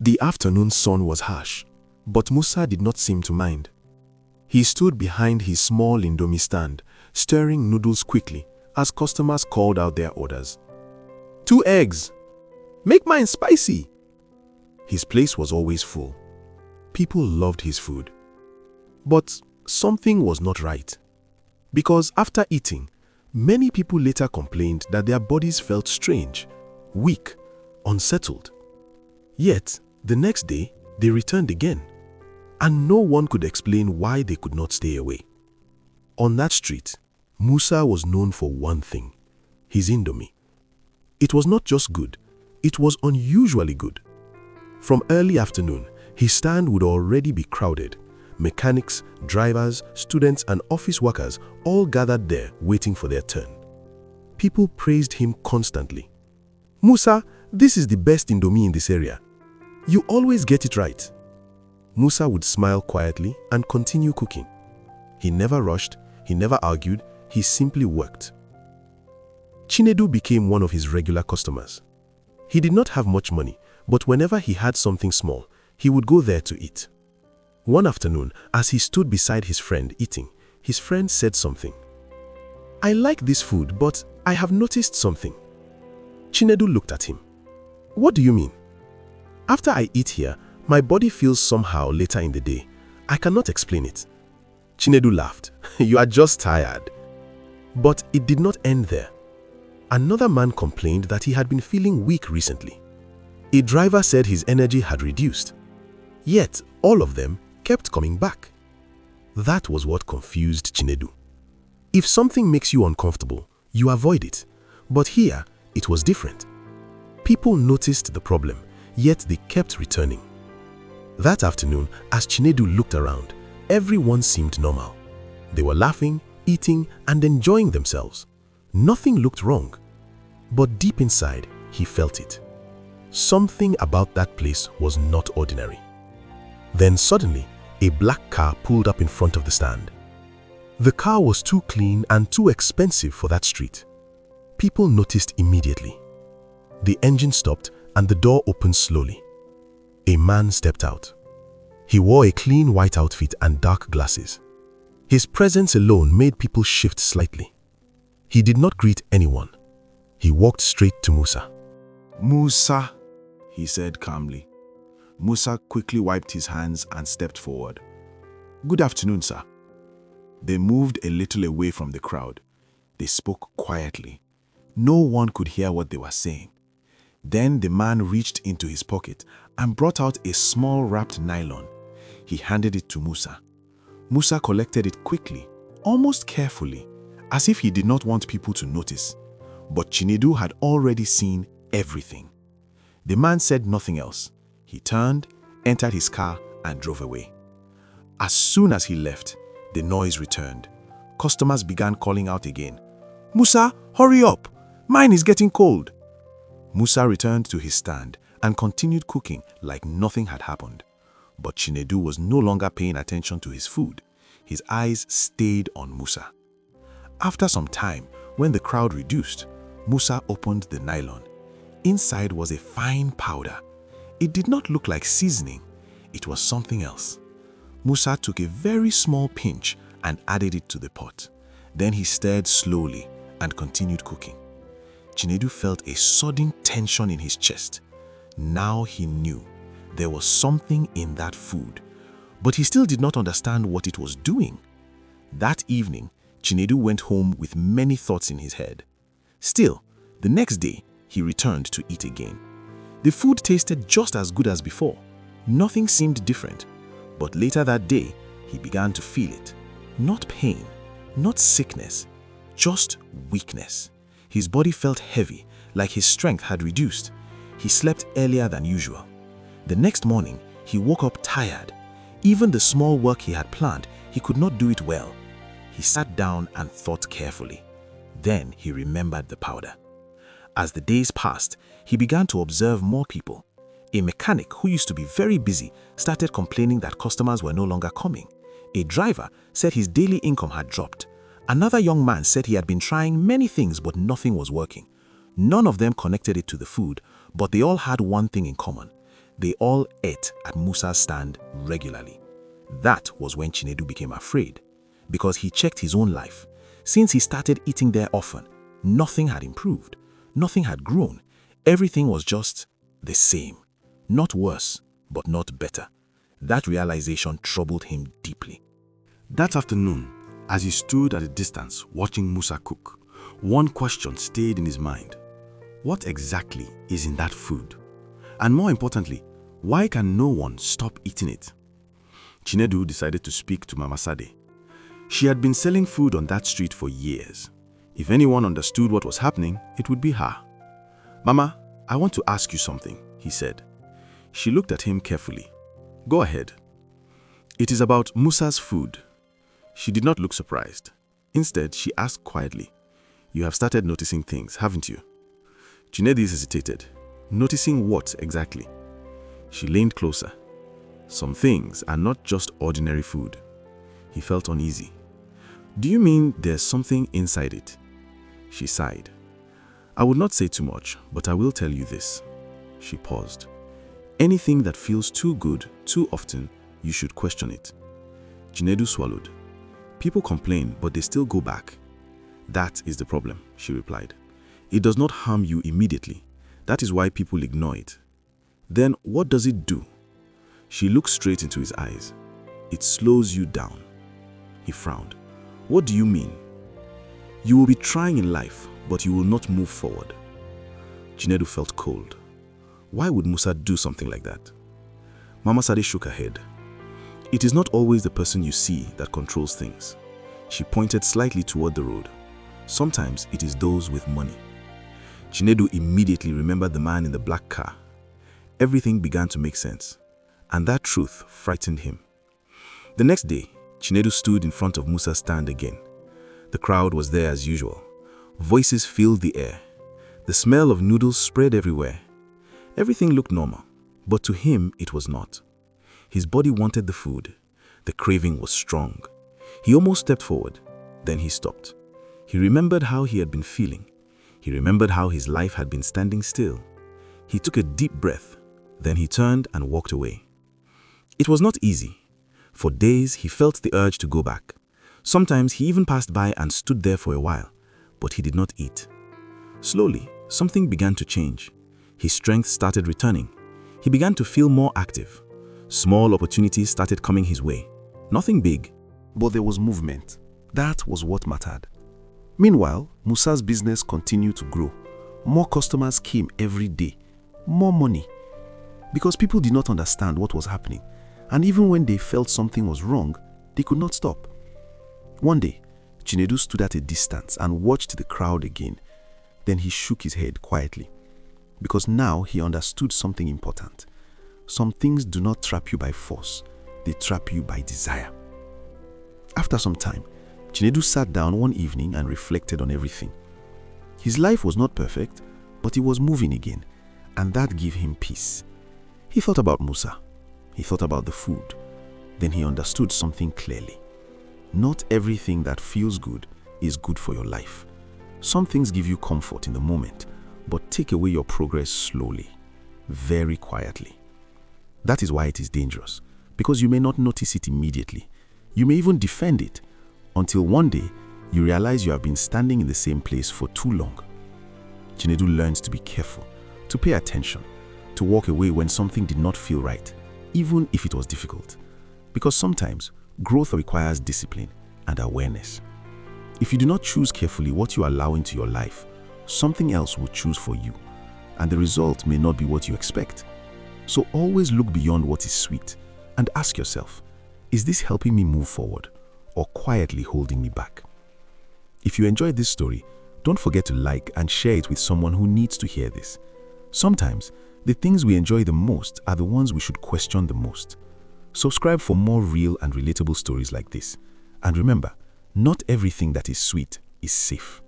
The afternoon sun was harsh, but Musa did not seem to mind. He stood behind his small Indomie stand, stirring noodles quickly as customers called out their orders. 2 eggs! Make mine spicy! His place was always full. People loved his food. But something was not right. Because after eating, many people later complained that their bodies felt strange, weak, unsettled. Yet, the next day, they returned again, and no one could explain why they could not stay away. On that street, Musa was known for one thing: his Indomie. It was not just good, it was unusually good. From early afternoon, his stand would already be crowded. Mechanics, drivers, students, and office workers all gathered there waiting for their turn. People praised him constantly. "Musa, this is the best Indomie in this area. You always get it right." Musa would smile quietly and continue cooking. He never rushed, he never argued, he simply worked. Chinedu became one of his regular customers. He did not have much money, but whenever he had something small, he would go there to eat. One afternoon, as he stood beside his friend eating, his friend said something. "I like this food, but I have noticed something." Chinedu looked at him. "What do you mean?" "After I eat here, my body feels somehow later in the day. I cannot explain it." Chinedu laughed. "You are just tired." But it did not end there. Another man complained that he had been feeling weak recently. A driver said his energy had reduced. Yet, all of them kept coming back. That was what confused Chinedu. If something makes you uncomfortable, you avoid it. But here, it was different. People noticed the problem, yet they kept returning. That afternoon, as Chinedu looked around, everyone seemed normal. They were laughing, eating, and enjoying themselves. Nothing looked wrong. But deep inside, he felt it. Something about that place was not ordinary. Then suddenly, a black car pulled up in front of the stand. The car was too clean and too expensive for that street. People noticed immediately. The engine stopped and the door opened slowly. A man stepped out. He wore a clean white outfit and dark glasses. His presence alone made people shift slightly. He did not greet anyone. He walked straight to Musa. "Musa," he said calmly. Musa quickly wiped his hands and stepped forward. "Good afternoon, sir." They moved a little away from the crowd. They spoke quietly. No one could hear what they were saying. Then the man reached into his pocket and brought out a small wrapped nylon. He handed it to Musa. Musa collected it quickly, almost carefully, as if he did not want people to notice. But Chinedu had already seen everything. The man said nothing else. He turned, entered his car, and drove away. As soon as he left, the noise returned. Customers began calling out again. "Musa, hurry up! Mine is getting cold!" Musa returned to his stand and continued cooking like nothing had happened. But Chinedu was no longer paying attention to his food. His eyes stayed on Musa. After some time, when the crowd reduced, Musa opened the nylon. Inside was a fine powder. It did not look like seasoning. It was something else. Musa took a very small pinch and added it to the pot. Then he stirred slowly and continued cooking. Chinedu felt a sudden tension in his chest. Now he knew there was something in that food, but he still did not understand what it was doing. That evening, Chinedu went home with many thoughts in his head. Still, the next day, he returned to eat again. The food tasted just as good as before. Nothing seemed different. But later that day, he began to feel it. Not pain, not sickness, just weakness. His body felt heavy, like his strength had reduced. He slept earlier than usual. The next morning, he woke up tired. Even the small work he had planned, he could not do it well. He sat down and thought carefully. Then he remembered the powder. As the days passed, he began to observe more people. A mechanic who used to be very busy started complaining that customers were no longer coming. A driver said his daily income had dropped. Another young man said he had been trying many things but nothing was working. None of them connected it to the food, but they all had one thing in common. They all ate at Musa's stand regularly. That was when Chinedu became afraid, because he checked his own life. Since he started eating there often, nothing had improved, nothing had grown. Everything was just the same. Not worse, but not better. That realization troubled him deeply. That afternoon, as he stood at a distance watching Musa cook, one question stayed in his mind. What exactly is in that food? And more importantly, why can no one stop eating it? Chinedu decided to speak to Mama Sade. She had been selling food on that street for years. If anyone understood what was happening, it would be her. "Mama, I want to ask you something," he said. She looked at him carefully. "Go ahead." "It is about Musa's food." She did not look surprised. Instead, she asked quietly, "You have started noticing things, haven't you?" Chinedu hesitated. Noticing what exactly? She leaned closer. "Some things are not just ordinary food." He felt uneasy. "Do you mean there's something inside it?" She sighed. "I would not say too much, but I will tell you this." She paused. "Anything that feels too good, too often, you should question it." Chinedu swallowed. "People complain, but they still go back." "That is the problem," she replied. "It does not harm you immediately. That is why people ignore it." "Then what does it do?" She looked straight into his eyes. "It slows you down." He frowned. "What do you mean?" "You will be trying in life, but you will not move forward." Chinedu felt cold. Why would Musa do something like that? Mama Sade shook her head. "It is not always the person you see that controls things." She pointed slightly toward the road. "Sometimes it is those with money." Chinedu immediately remembered the man in the black car. Everything began to make sense, and that truth frightened him. The next day, Chinedu stood in front of Musa's stand again. The crowd was there as usual. Voices filled the air. The smell of noodles spread everywhere. Everything looked normal, but to him it was not. His body wanted the food. The craving was strong. He almost stepped forward. Then he stopped. He remembered how he had been feeling. He remembered how his life had been standing still. He took a deep breath. Then he turned and walked away. It was not easy. For days, he felt the urge to go back. Sometimes he even passed by and stood there for a while, but he did not eat. Slowly, something began to change. His strength started returning. He began to feel more active. Small opportunities started coming his way. Nothing big, but there was movement. That was what mattered. Meanwhile, Musa's business continued to grow. More customers came every day. More money. Because people did not understand what was happening. And even when they felt something was wrong, they could not stop. One day, Chinedu stood at a distance and watched the crowd again. Then he shook his head quietly. Because now he understood something important. Some things do not trap you by force. They trap you by desire. After some time, Chinedu sat down one evening and reflected on everything. His life was not perfect, but he was moving again, and that gave him peace. He thought about Musa. He thought about the food. Then he understood something clearly. Not everything that feels good is good for your life. Some things give you comfort in the moment, but take away your progress slowly, very quietly. That is why it is dangerous, because you may not notice it immediately. You may even defend it, until one day you realize you have been standing in the same place for too long. Chinedu learns to be careful, to pay attention, to walk away when something did not feel right, even if it was difficult. Because sometimes growth requires discipline and awareness. If you do not choose carefully what you allow into your life, something else will choose for you, and the result may not be what you expect. So always look beyond what is sweet and ask yourself, is this helping me move forward or quietly holding me back? If you enjoyed this story, don't forget to like and share it with someone who needs to hear this. Sometimes, the things we enjoy the most are the ones we should question the most. Subscribe for more real and relatable stories like this. And remember, not everything that is sweet is safe.